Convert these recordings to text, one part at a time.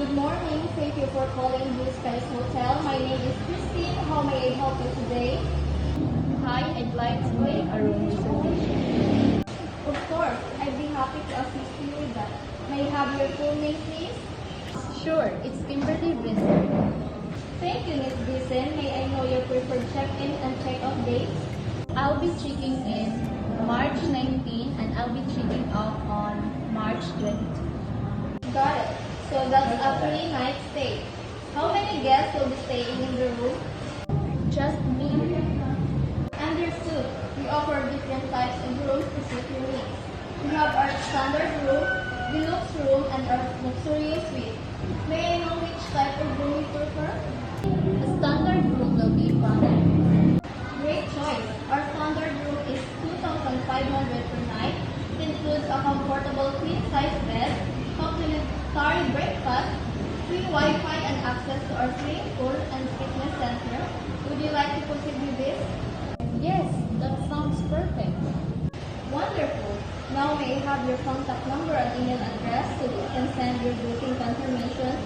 Good morning. Thank you for calling Blue Skies Hotel. My name is Christine. How may I help you today? Hi, I'd like to make a room reservation. Of course, I'd be happy to assist you with that. May I have your full name, please? Sure, it's Kimberly Vincent. Thank you, Ms. Bison. May I know your preferred check-in and check-out dates? I'll be checking in March 19 and I'll be checking out on March 22. Got it. So that's a 3-night stay. How many guests will be staying in the room? Just me. Understood. We offer different types of rooms to suit your needs. We have our standard room, deluxe room, and our luxurious suite. May I know which type of room you prefer? The standard room will be fine. Great choice. Our standard room is 2,500 per night. It includes a comfortable queen-size bed, complimentary breakfast, free Wi-Fi, and access to our swimming pool and fitness center. Would you like to proceed with this? Yes, that sounds perfect. Wonderful. Now may I have your contact number and email address so we can send your booking confirmation?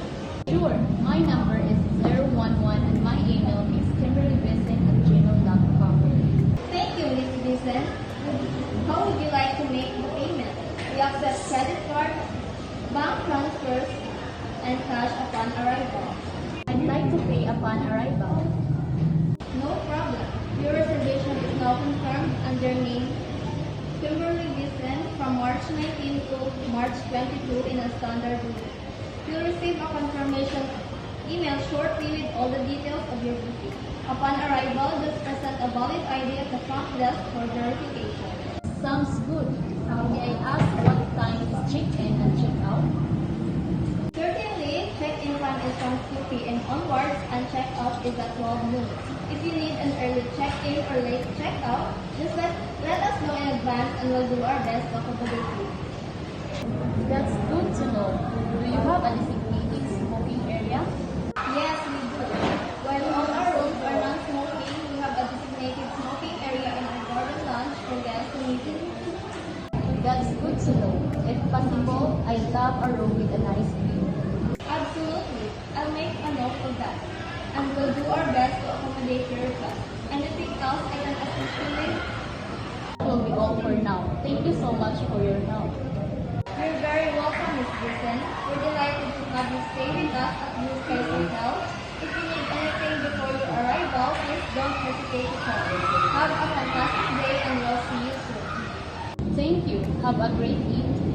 Sure, my number is 011 and my email is kimberlyvincent@gmail.com. Thank you, Ms. Vincent. How would you like to make the payment? We accept credit card, bank transfers, and cash upon arrival. I'd like to pay upon arrival. No problem. Your reservation is now confirmed under name Kimberly Vincent from March 19 to March 22 in a standard room. You'll receive a confirmation email shortly with all the details of your booking. Upon arrival, just present a valid ID at the front desk for verification. Sounds good. May I ask what time is check-in and check-out? Certainly, check-in time is from 2 p.m. onwards and check-out is at 12 noon. If you need an early check-in or late check-out, just let us know in advance and we'll do our best to accommodate you. That's good to know. Do you have a designated smoking area? Yes, we do. While all our rooms are non-smoking, we have a designated smoking area in our garden lounge for guests who need it. That's good to know. If possible, I'd love a room with a nice view. Absolutely. I'll make a note of that. And we'll do our best to accommodate your request. Anything else I can assist you with? That will be all for now. Thank you so much for your help. You're very welcome, Ms. Gibson. We're delighted to have you stay with us at Blue Skies Hotel. If you need anything before your arrival, please don't hesitate to call. Have a fantastic day and we'll see you soon. Thank you. Have a great evening.